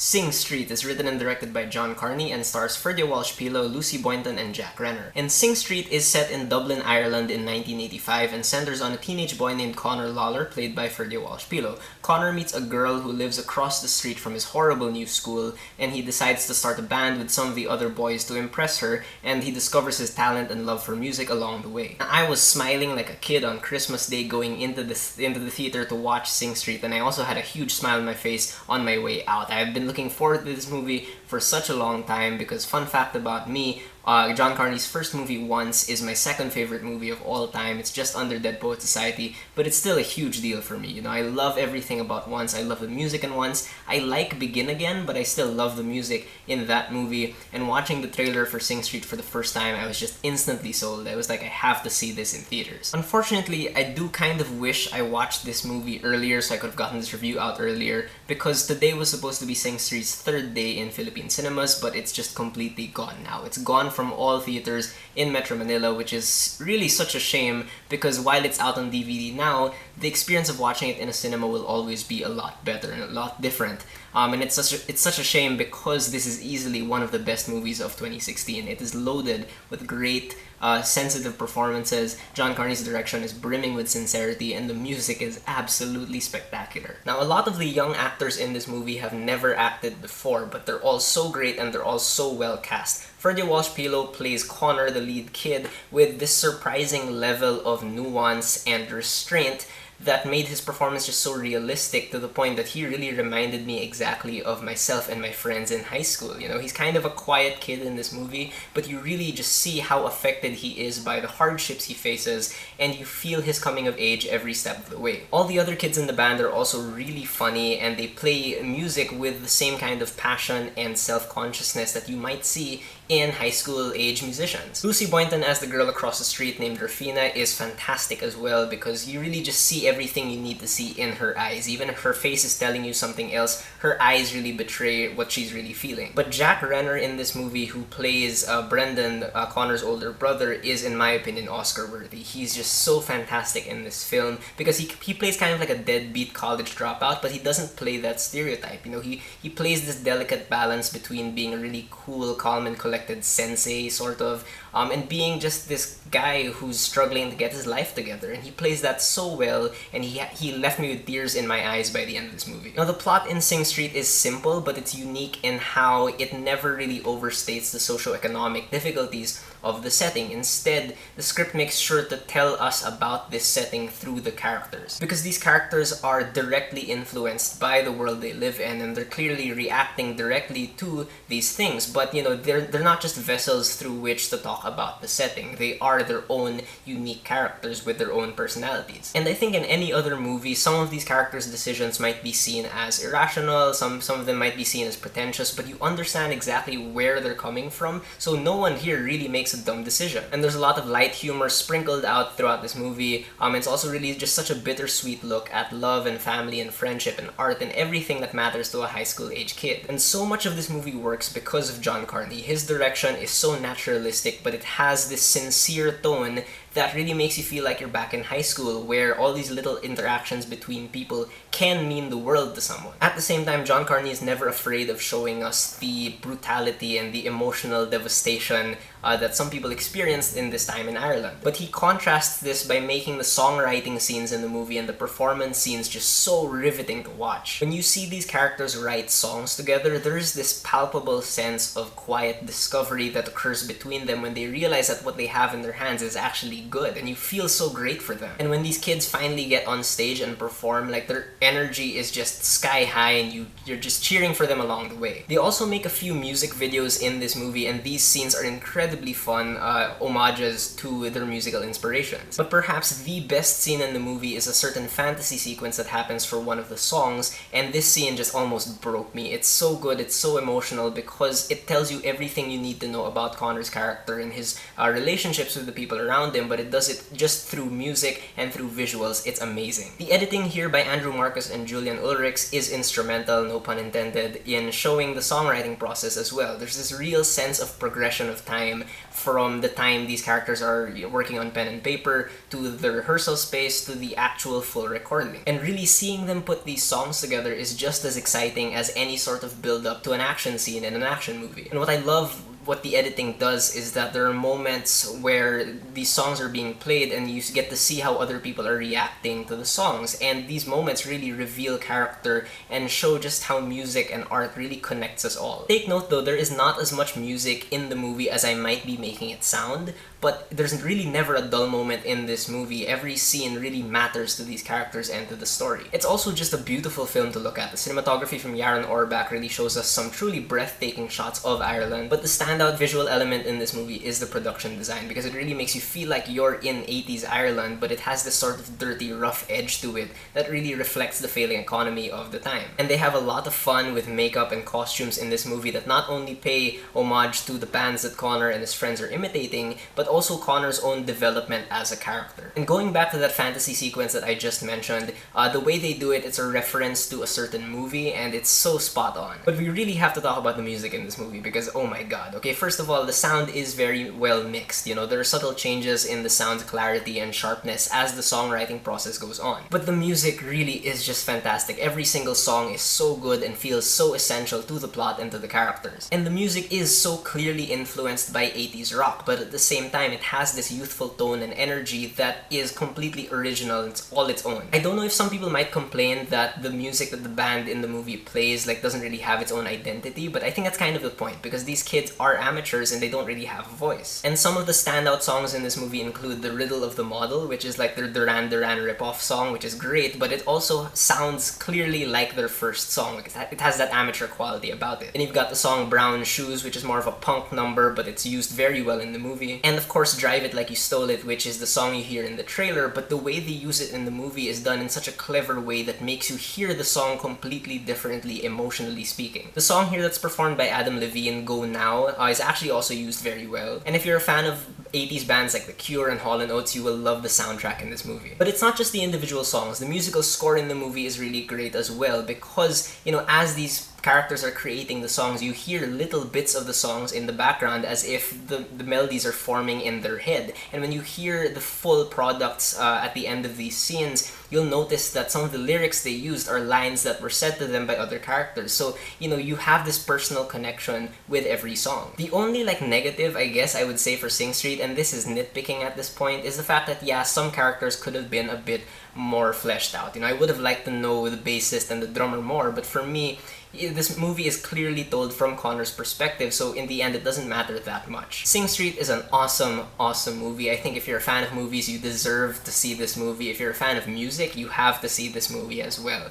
Sing Street is written and directed by John Carney and stars Walsh-Peelo, Lucy Boynton, and Jack Renner. And Sing Street is set in Dublin, Ireland in 1985 and centers on a teenage boy named Connor Lawler, played by Walsh-Peelo. Connor meets a girl who lives across the street from his horrible new school, and he decides to start a band with some of the other boys to impress her, and he discovers his talent and love for music along the way. I was smiling like a kid on Christmas Day going into the theater to watch Sing Street, and I also had a huge smile on my face on my way out. I've been looking forward to this movie for such a long time because, fun fact about me, John Carney's first movie, Once, is my second favorite movie of all time. It's just under Dead Poets Society, but it's still a huge deal for me. You know, I love everything about Once. I love the music in Once. I like Begin Again, but I still love the music in that movie. And watching the trailer for Sing Street for the first time, I was just instantly sold. I was like, I have to see this in theaters. Unfortunately, I do kind of wish I watched this movie earlier so I could have gotten this review out earlier, because today was supposed to be Sing Street's third day in Philippine cinemas, but it's just completely gone now. It's gone from all theaters in Metro Manila, which is really such a shame because while it's out on DVD now, the experience of watching it in a cinema will always be a lot better and a lot different. And it's such a shame because this is easily one of the best movies of 2016. It is loaded with great, sensitive performances. John Carney's direction is brimming with sincerity, and the music is absolutely spectacular. Now, a lot of the young actors in this movie have never acted before, but they're all so great and they're all so well cast. Walsh-Peelo plays Connor, the lead kid, with this surprising level of nuance and restraint that made his performance just so realistic, to the point that he really reminded me exactly of myself and my friends in high school. You know, he's kind of a quiet kid in this movie, but you really just see how affected he is by the hardships he faces, and you feel his coming of age every step of the way. All the other kids in the band are also really funny, and they play music with the same kind of passion and self-consciousness that you might see in high school age musicians. Lucy Boynton as the girl across the street named Rafina is fantastic as well, because you really just see everything you need to see in her eyes. Even if her face is telling you something else, her eyes really betray what she's really feeling. But Jack Renner in this movie, who plays Brendan, Connor's older brother, is in my opinion Oscar worthy. He's just so fantastic in this film because he plays kind of like a deadbeat college dropout, but he doesn't play that stereotype. You know, he plays this delicate balance between being a really cool, calm, and collected sensei sort of, and being just this guy who's struggling to get his life together, and he plays that so well, and he left me with tears in my eyes by the end of this movie. Now, the plot in Sing Street is simple, but it's unique in how it never really overstates the socio-economic difficulties of the setting. Instead, the script makes sure to tell us about this setting through the characters, because these characters are directly influenced by the world they live in, and they're clearly reacting directly to these things. But you know, they're not just vessels through which to talk about the setting. They are their own unique characters with their own personalities. And I think in any other movie, some of these characters' decisions might be seen as irrational, some of them might be seen as pretentious, but you understand exactly where they're coming from, so no one here really makes a dumb decision. And there's a lot of light humor sprinkled out throughout this movie. It's also really just such a bittersweet look at love and family and friendship and art and everything that matters to a high school age kid. And so much of this movie works because of John Carney. His direction is so naturalistic, but it has this sincere tone that really makes you feel like you're back in high school, where all these little interactions between people can mean the world to someone. At the same time, John Carney is never afraid of showing us the brutality and the emotional devastation that some people experienced in this time in Ireland. But he contrasts this by making the songwriting scenes in the movie and the performance scenes just so riveting to watch. When you see these characters write songs together, there's this palpable sense of quiet discovery that occurs between them when they realize that what they have in their hands is actually good, and you feel so great for them. And when these kids finally get on stage and perform, like, their energy is just sky high, and you're just cheering for them along the way. They also make a few music videos in this movie, and these scenes are incredibly fun homages to their musical inspirations. But perhaps the best scene in the movie is a certain fantasy sequence that happens for one of the songs, and this scene just almost broke me. It's so good, it's so emotional, because it tells you everything you need to know about Connor's character and his relationships with the people around him, but it does it just through music and through visuals. It's amazing. The editing here by Andrew Marcus and Julian Ulrichs is instrumental, no pun intended, in showing the songwriting process as well. There's this real sense of progression of time film from the time these characters are working on pen and paper to the rehearsal space to the actual full recording. And really seeing them put these songs together is just as exciting as any sort of build-up to an action scene in an action movie. And what I love what the editing does is that there are moments where these songs are being played and you get to see how other people are reacting to the songs, and these moments really reveal character and show just how music and art really connects us all. Take note though, there is not as much music in the movie as I might be making it sound, but there's really never a dull moment in this movie. Every scene really matters to these characters and to the story. It's also just a beautiful film to look at. The cinematography from Yaron Orbach really shows us some truly breathtaking shots of Ireland, but the standout visual element in this movie is the production design, because it really makes you feel like you're in 80s Ireland, but it has this sort of dirty, rough edge to it that really reflects the failing economy of the time. And they have a lot of fun with makeup and costumes in this movie that not only pay homage to the bands that Connor and his friends are imitating, but also Connor's own development as a character. And going back to that fantasy sequence that I just mentioned, the way they do it, it's a reference to a certain movie, and it's so spot on. But we really have to talk about the music in this movie because, oh my god. Okay, first of all, the sound is very well mixed. You know, there are subtle changes in the sound's clarity and sharpness as the songwriting process goes on. But the music really is just fantastic. Every single song is so good and feels so essential to the plot and to the characters. And the music is so clearly influenced by 80s rock, but at the same time, it has this youthful tone and energy that is completely original. It's all its own. I don't know if some people might complain that the music that the band in the movie plays doesn't really have its own identity, but I think that's kind of the point, because these kids are amateurs and they don't really have a voice. And some of the standout songs in this movie include The Riddle of the Model, which is like their Duran Duran ripoff song, which is great, but it also sounds clearly like their first song. It has that amateur quality about it. And you've got the song Brown Shoes, which is more of a punk number, but it's used very well in the movie. And of course, Drive It Like You Stole It, which is the song you hear in the trailer, but the way they use it in the movie is done in such a clever way that makes you hear the song completely differently, emotionally speaking. The song here that's performed by Adam Levine, Go Now, is actually also used very well. And if you're a fan of 80s bands like The Cure and Hall & Oates, you will love the soundtrack in this movie. But it's not just the individual songs. The musical score in the movie is really great as well, because, you know, as these characters are creating the songs, you hear little bits of the songs in the background as if the melodies are forming in their head. And when you hear the full products at the end of these scenes, you'll notice that some of the lyrics they used are lines that were said to them by other characters. So, you know, you have this personal connection with every song. The only negative, I guess I would say, for Sing Street, and this is nitpicking at this point, is the fact that, yeah, some characters could have been a bit more fleshed out. You know, I would have liked to know the bassist and the drummer more, but for me, this movie is clearly told from Connor's perspective, so in the end, it doesn't matter that much. Sing Street is an awesome, awesome movie. I think if you're a fan of movies, you deserve to see this movie. If you're a fan of music, you have to see this movie as well.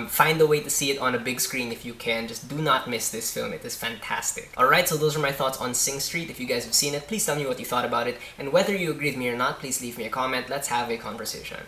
Find a way to see it on a big screen if you can. Just do not miss this film. It is fantastic. Alright, so those are my thoughts on Sing Street. If you guys have seen it, please tell me what you thought about it, and whether you agree with me or not, please leave me a comment. Let's have a conversation.